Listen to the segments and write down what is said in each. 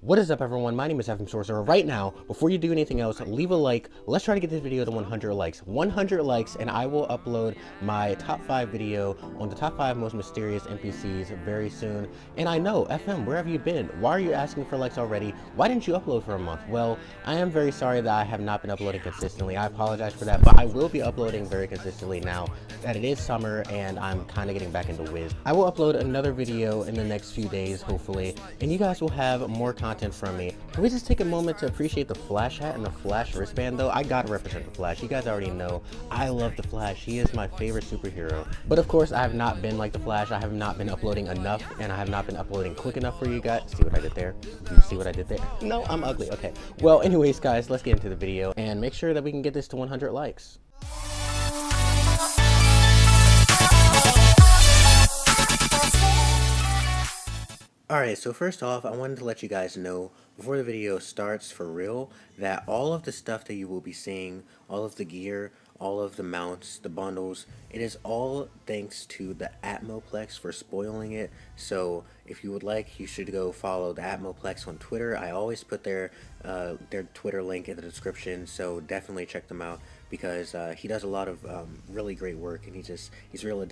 What is up, everyone? My name is FM Sorcerer. Right now, before you do anything else, leave a like. Let's try to get this video to 100 likes. 100 likes, and I will upload my top 5 video on the top 5 most mysterious NPCs very soon. And I know, FM, where have you been? Why are you asking for likes already? Why didn't you upload for a month? Well, I am very sorry that I have not been uploading consistently. I apologize for that, but I will be uploading very consistently now that it is summer and I'm kind of getting back into Wiz. I will upload another video in the next few days, hopefully, and you guys will have more content from me. Can we just take a moment to appreciate the Flash hat and the Flash wristband though? I gotta represent the Flash. You guys already know I love the Flash. He is my favorite superhero. But of course, I have not been like the Flash. I have not been uploading enough, and I have not been uploading quick enough for you guys. See what I did there? Do you see what I did there? No, I'm ugly. Okay. Well, anyways, guys, let's get into the video and make sure that we can get this to 100 likes. Alright, so first off, I wanted to let you guys know, before the video starts for real, that all of the stuff that you will be seeing, all of the gear, all of the mounts, the bundles, it is all thanks to the Atmoplex for spoiling it. So if you would like, you should go follow the Atmoplex on Twitter. I always put their Twitter link in the description, so definitely check them out, because he does a lot of really great work, and he's really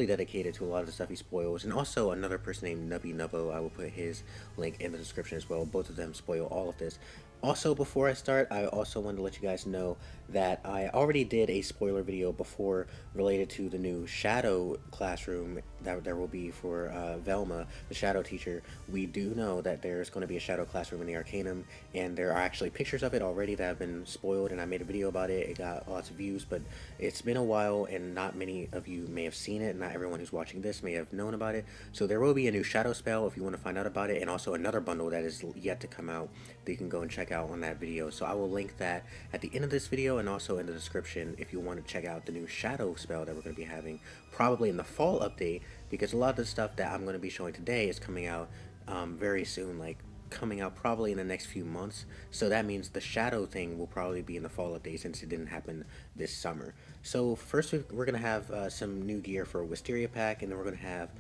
dedicated to a lot of the stuff he spoils. And also another person named Nubby Nubbo, I will put his link in the description as well. Both of them spoil all of this. Also, before I start, I also wanted to let you guys know that I already did a spoiler video before related to the new Shadow classroom that there will be for Velma, the Shadow teacher. We do know that there's going to be a Shadow classroom in the Arcanum, and there are actually pictures of it already that have been spoiled, and I made a video about it. It got lots of views, but it's been a while, and not many of you may have seen it. Not everyone who's watching this may have known about it. So there will be a new Shadow spell if you want to find out about it, and also another bundle that is yet to come out that you can go and check out on that video. So I will link that at the end of this video and also in the description if you want to check out the new Shadow spell that we're going to be having probably in the fall update, because a lot of the stuff that I'm going to be showing today is coming out very soon, like coming out probably in the next few months. So that means the Shadow thing will probably be in the fall update, since it didn't happen this summer. So first we're going to have some new gear for a Wisteria pack, and then we're going to have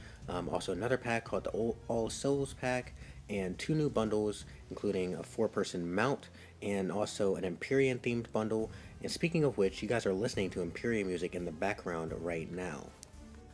also another pack called the All Souls pack, and 2 new bundles, including a 4-person mount and also an EMPYREAN themed bundle. And speaking of which, you guys are listening to EMPYREAN music in the background right now.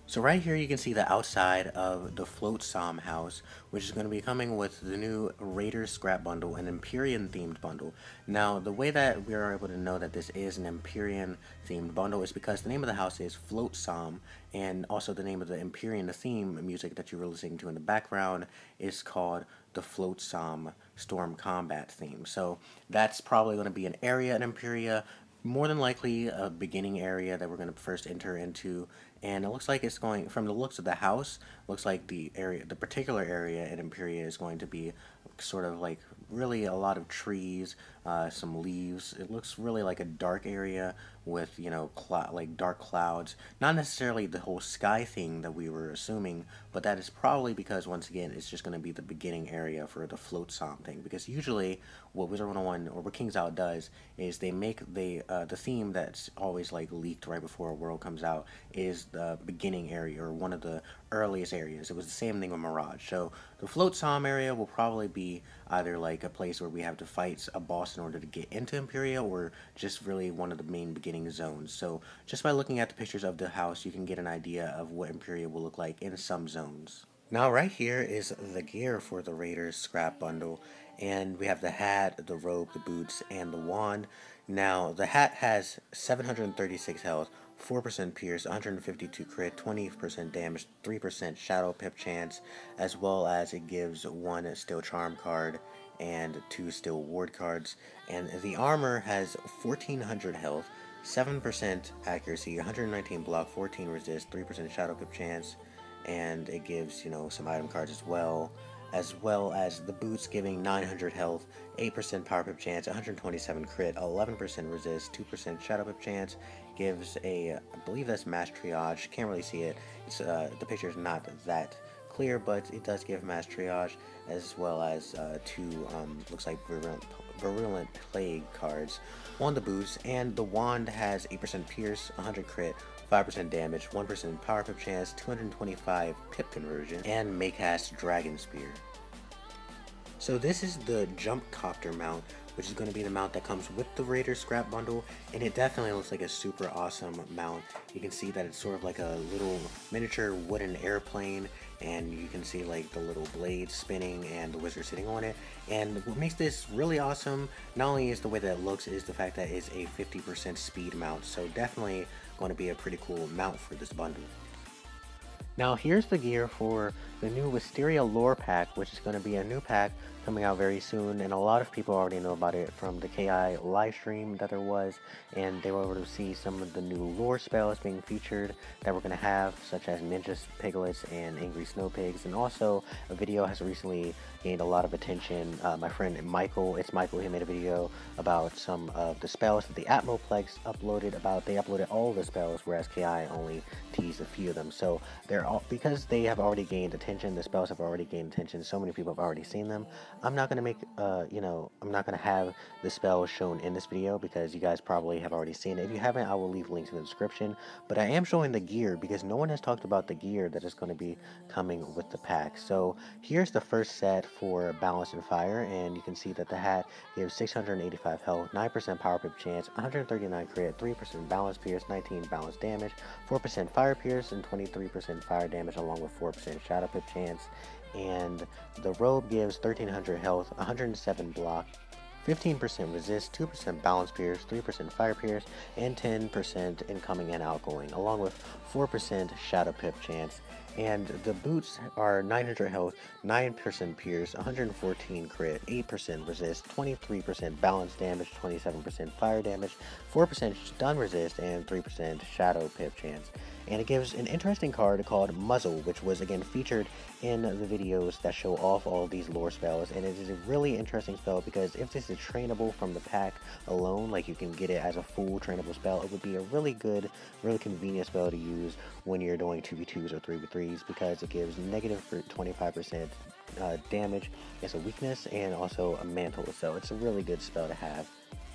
So right here you can see the outside of the Float Som house, which is going to be coming with the new Raiders scrap bundle, an EMPYREAN themed bundle. Now, the way that we are able to know that this is an EMPYREAN themed bundle is because the name of the house is Float Som, and also the name of the EMPYREAN, the theme music that you were listening to in the background, is called the Float Som Storm Combat theme. So that's probably going to be an area in Imperia, more than likely a beginning area that we're going to first enter into. And it looks like it's going, from the looks of the house, looks like the particular area in Imperia is going to be sort of like really a lot of trees, some leaves. It looks really like a dark area with, you know, like dark clouds. Not necessarily the whole sky thing that we were assuming, but that is probably because, once again, it's just going to be the beginning area for the Float Som thing. Because usually what Wizard101 or what Kings Out does is they make the theme that's always like leaked right before a world comes out is the beginning area, or one of the earliest areas. It was the same thing with Mirage. So the Float Som area will probably be either like a place where we have to fight a boss in order to get into Imperia, or just really one of the main beginning zones. So just by looking at the pictures of the house, you can get an idea of what Imperia will look like in some zones. Now right here is the gear for the Raiders scrap bundle, and we have the hat, the robe, the boots, and the wand. Now the hat has 736 health, 4% pierce, 152 crit, 20% damage, 3% shadow pip chance, as well as it gives 1 steel charm card and 2 steel ward cards. And the armor has 1400 health, 7% accuracy, 119 block, 14 resist, 3% shadow pip chance, and it gives, you know, some item cards as well as the boots giving 900 health, 8% power pip chance, 127 crit, 11% resist, 2% shadow pip chance, gives a, I believe that's mass triage, can't really see it, it's, the picture is not that clear, but it does give mass triage, as well as 2, looks like virulent plague cards on the boots. And the wand has 8% pierce, 100 crit, 5% damage, 1% power pip chance, 225 pip conversion, and Maycast Dragon Spear. So this is the Jumpcopter Mount, which is going to be the mount that comes with the Raider scrap bundle, and it definitely looks like a super awesome mount. You can see that it's sort of like a little miniature wooden airplane, and you can see like the little blades spinning and the wizard sitting on it. And what makes this really awesome, not only is the way that it looks, is the fact that it's a 50% speed mount, so definitely going to be a pretty cool mount for this bundle. Now here's the gear for the new Wisteria Lore Pack, which is going to be a new pack coming out very soon, and a lot of people already know about it from the KI live stream that there was, and they were able to see some of the new lore spells being featured that we're going to have, such as Ninja Piglets and Angry Snow Pigs, and also a video has recently gained a lot of attention. My friend Michael, he made a video about some of the spells that the Atmoplex uploaded. They uploaded all the spells, whereas KI only teased a few of them. So they're all, because they have already gained attention, the spells have already gained attention, so many people have already seen them. I'm not gonna make I'm not gonna have the spells shown in this video because you guys probably have already seen it. If you haven't, I will leave links in the description, but I am showing the gear because no one has talked about the gear that is going to be coming with the pack. So here's the first set for Balance and Fire, and you can see that the hat gives 685 health, 9% power pip chance, 139 crit, 3% balance pierce, 19 balance damage, 4% fire pierce, and 23% fire damage, along with 4% shadow pip chance. And the robe gives 1300 health, 107 block, 15% resist, 2% balance pierce, 3% fire pierce, and 10% incoming and outgoing, along with 4% shadow pip chance. And the boots are 900 health, 9% pierce, 114 crit, 8% resist, 23% balance damage, 27% fire damage, 4% stun resist, and 3% shadow pip chance. And it gives an interesting card called Muzzle, which was again featured in the videos that show off all of these lore spells, and it is a really interesting spell because if this is trainable from the pack alone, like you can get it as a full trainable spell, it would be a really good, really convenient spell to use when you're doing 2v2s or 3v3s, because it gives negative 25% damage as a weakness and also a mantle, so it's a really good spell to have.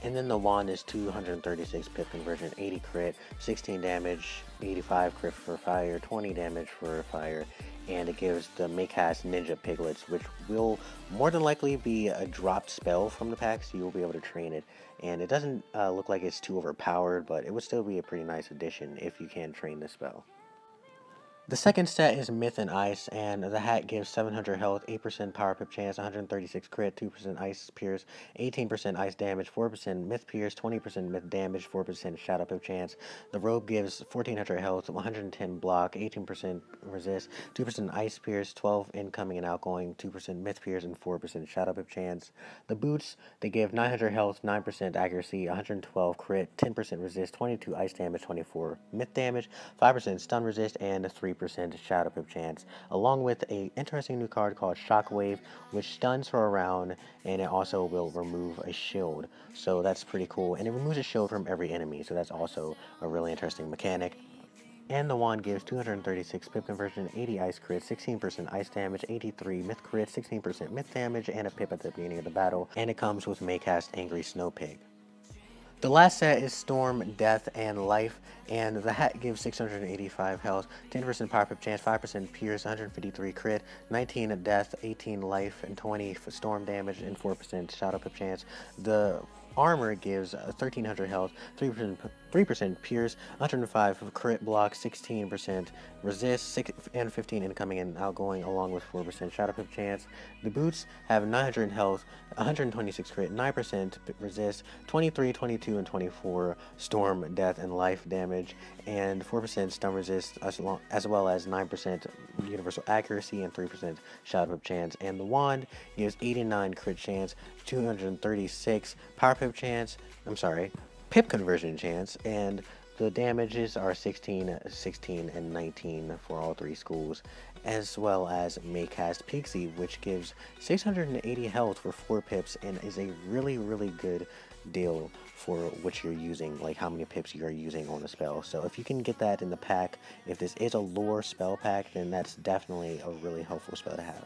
And then the wand is 236 pip conversion, 80 crit, 16 damage, 85 crit for fire, 20 damage for fire, and it gives the Maycast Ninja Piglets, which will more than likely be a dropped spell from the pack, so you'll be able to train it. And it doesn't look like it's too overpowered, but it would still be a pretty nice addition if you can train this spell. The second set is Myth and Ice, and the hat gives 700 health, 8% power pip chance, 136 crit, 2% ice pierce, 18% ice damage, 4% myth pierce, 20% myth damage, 4% shadow pip chance. The robe gives 1400 health, 110 block, 18% resist, 2% ice pierce, 12 incoming and outgoing, 2% myth pierce, and 4% shadow pip chance. The boots, they give 900 health, 9% accuracy, 112 crit, 10% resist, 22 ice damage, 24 myth damage, 5% stun resist, and 3% shadow pip chance, along with a interesting new card called Shockwave, which stuns for a round, and it also will remove a shield, so that's pretty cool, and it removes a shield from every enemy, so that's also a really interesting mechanic. And the wand gives 236 pip conversion, 80 ice crit, 16% ice damage, 83 myth crit, 16% myth damage, and a pip at the beginning of the battle, and it comes with Maycast Angry Snow Pig. The last set is Storm, Death, and Life, and the hat gives 685 health, 10% power pip chance, 5% pierce, 153 crit, 19 death, 18 life, and 20 storm damage, and 4% shadow pip chance. The armor gives 1300 health, 3% pierce, 105 crit block, 16% resist, and 15 incoming and outgoing, along with 4% shadow pip chance. The boots have 900 health, 126 crit, 9% resist, 23, 22, and 24 storm, death, and life damage, and 4% stun resist, as well as 9% universal accuracy and 3% shadow pip chance. And the wand gives 89 crit chance, 236 power pip chance, pip conversion chance, and the damages are 16, 16, and 19 for all three schools, as well as Maycast Pixie, which gives 680 health for 4 pips and is a really, really good deal for what you're using, like how many pips you are using on the spell. So if you can get that in the pack, if this is a lore spell pack, then that's definitely a really helpful spell to have.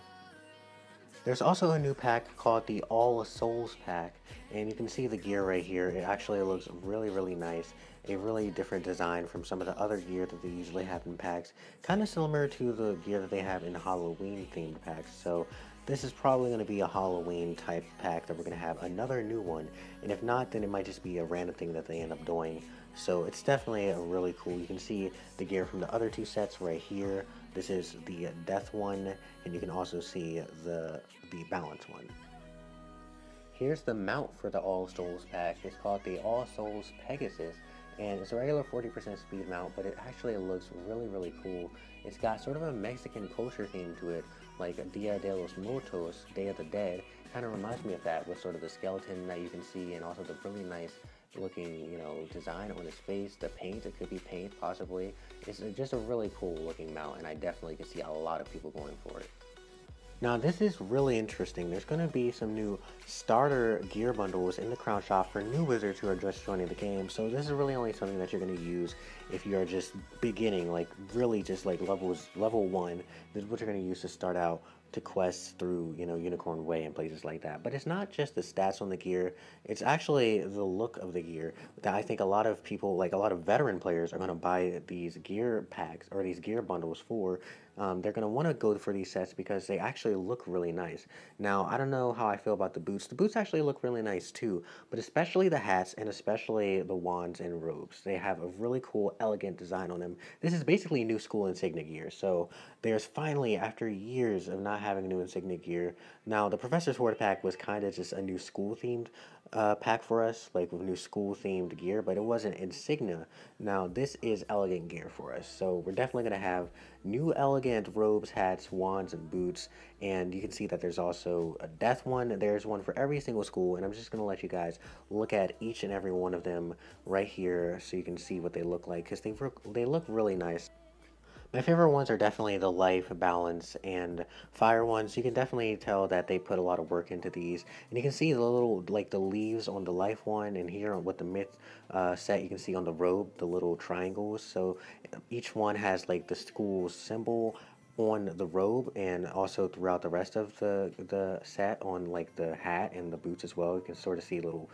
There's also a new pack called the All Souls pack, and you can see the gear right here. It actually looks really, really nice. A really different design from some of the other gear that they usually have in packs. Kind of similar to the gear that they have in Halloween themed packs. So This is probably going to be a Halloween type pack that we're going to have another new one, and if not, then it might just be a random thing that they end up doing. So it's definitely a really cool. You can see the gear from the other two sets right here. This is the Death one, and you can also see the Balance one. Here's the mount for the All Souls pack. It's called the All Souls Pegasus, and it's a regular 40% speed mount, but it actually looks really cool. It's got sort of a Mexican culture theme to it, like Dia de los Muertos, Day of the Dead. Kind of reminds me of that, with sort of the skeleton that you can see, and also the really nice looking, design on his face. The paint, it could be paint possibly. It's just a really cool looking mount, and I definitely can see a lot of people going for it. Now this is really interesting. There's going to be some new starter gear bundles in the Crown Shop for new wizards who are just joining the game. So this is really only something that you're going to use if you are just beginning, like really just like level 1. This is what you're going to use to start out to quests through, Unicorn Way and places like that. But it's not just the stats on the gear, it's actually the look of the gear that I think a lot of people, like a lot of veteran players, are going to buy these gear packs or these gear bundles for. They're going to want to go for these sets because they actually look really nice. Now, I don't know how I feel about the boots. The boots actually look really nice too, but especially the hats and especially the wands and robes. They have a really cool, elegant design on them. This is basically new school insignia gear, so there's finally, after years of not having new insignia gear, now the Professor's Horde pack was kind of just a new school themed pack for us, like with new school themed gear, but it wasn't insignia. Now this is elegant gear for us, so we're definitely going to have new elegant robes, hats, wands, and boots. And you can see that there's also a death one. There's one for every single school, and I'm just going to let you guys look at each and every one of them right here so you can see what they look like, because they look really nice. My favorite ones are definitely the life, balance, and fire ones. You can definitely tell that they put a lot of work into these. And you can see the little, like the leaves on the life one, and here with the myth set, you can see on the robe, the little triangles. So each one has like the school symbol on the robe, and also throughout the rest of the set on like the hat and the boots as well. You can sort of see little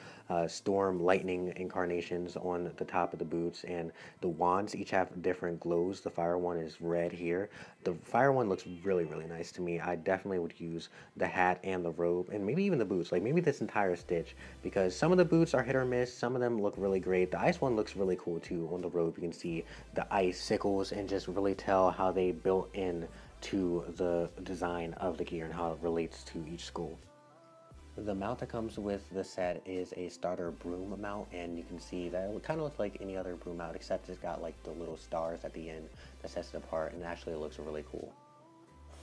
storm lightning incarnations on the top of the boots, and the wands each have different glows. The fire one is red here. The fire one looks really nice to me. I definitely would use the hat and the robe, and maybe even the boots, like maybe this entire stitch, because some of the boots are hit or miss. Some of them look really great. The ice one looks really cool too. On the robe you can see the ice sickles and just really tell how they built in to the design of the gear and how it relates to each school. The mount that comes with the set is a starter broom mount, and you can see that it kind of looks like any other broom mount, except it's got like the little stars at the end that sets it apart, and actually it looks really cool.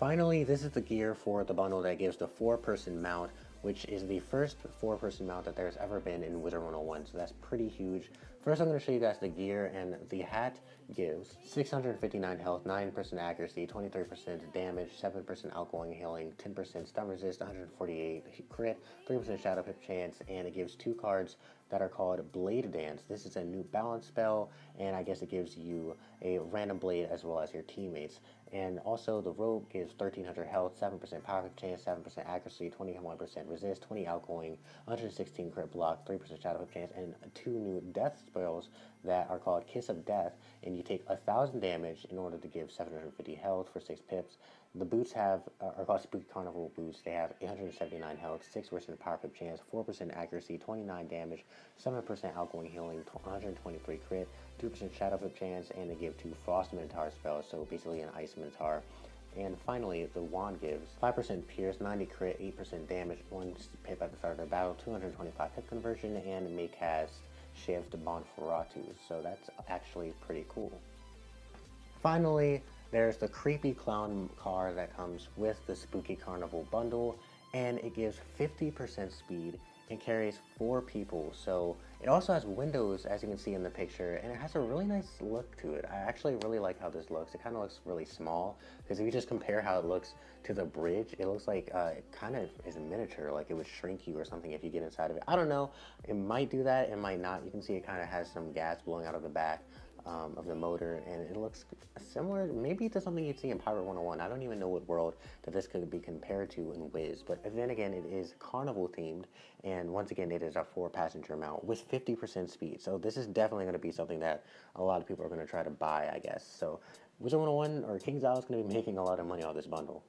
Finally, this is the gear for the bundle that gives the 4-person mount, which is the first 4-person mount that there's ever been in Wizard101, so that's pretty huge. First, I'm going to show you guys the gear, and the hat gives 659 health, 9% accuracy, 23% damage, 7% outgoing healing, 10% stun resist, 148 crit, 3% shadow pip chance, and it gives 2 cards that are called Blade Dance. This is a new balance spell, and I guess it gives you a random blade as well as your teammates. And also the robe gives 1300 health, 7% power chance, 7% accuracy, 21% resist, 20 outgoing, 116 crit block, 3% shadow chance, and 2 new death spells that are called Kiss of Death, and you take 1000 damage in order to give 750 health for 6 pips. The boots are called Spooky Carnival boots. They have 879 health, 6% power pip chance, 4% accuracy, 29 damage, 7% outgoing healing, 123 crit, 2% shadow pip chance, and they give 2 frost minotaur spells, so basically an ice minotaur. And finally, the wand gives 5% pierce, 90 crit, 8% damage, 1 pip at the start of the battle, 225 hit conversion, and may cast Shift Bonferatu. So that's actually pretty cool. Finally, there's the creepy clown car that comes with the Spooky Carnival bundle, and it gives 50% speed and carries 4 people. So it also has windows, as you can see in the picture, and it has a really nice look to it. I actually really like how this looks. It kind of looks really small, because if you just compare how it looks to the bridge, it looks like it kind of is miniature, like it would shrink you or something if you get inside of it. I don't know, it might do that, it might not. You can see it kind of has some gas blowing out of the back of the motor, and it looks similar maybe to something you'd see in Pirate 101. I don't even know what world that this could be compared to in Wiz, but then again, it is carnival themed, and once again, it is a 4-passenger mount with 50% speed. So this is definitely going to be something that a lot of people are going to try to buy, I guess. So Wizard 101 or King's Isle is going to be making a lot of money on this bundle.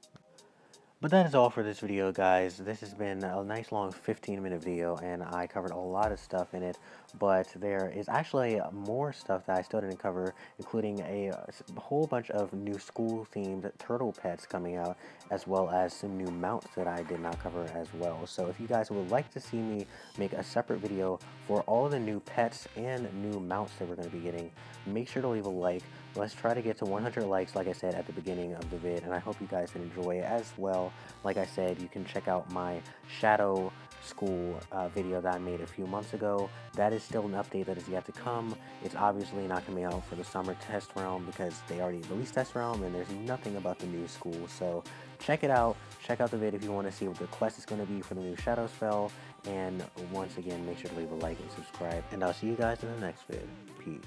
But that is all for this video, guys. This has been a nice long 15-minute video, and I covered a lot of stuff in it, but there is actually more stuff that I still didn't cover, including a whole bunch of new school-themed turtle pets coming out, as well as some new mounts that I did not cover as well. So if you guys would like to see me make a separate video for all the new pets and new mounts that we're going to be getting, make sure to leave a like. Let's try to get to 100 likes, like I said at the beginning of the vid, and I hope you guys can enjoy it as well. Like I said, you can check out my Shadow School video that I made a few months ago. That is still an update that is yet to come. It's obviously not coming out for the summer test realm because they already released test realm and there's nothing about the new school. So check it out. Check out the vid if you want to see what the quest is going to be for the new Shadow spell. And once again, make sure to leave a like and subscribe. And I'll see you guys in the next vid. Peace.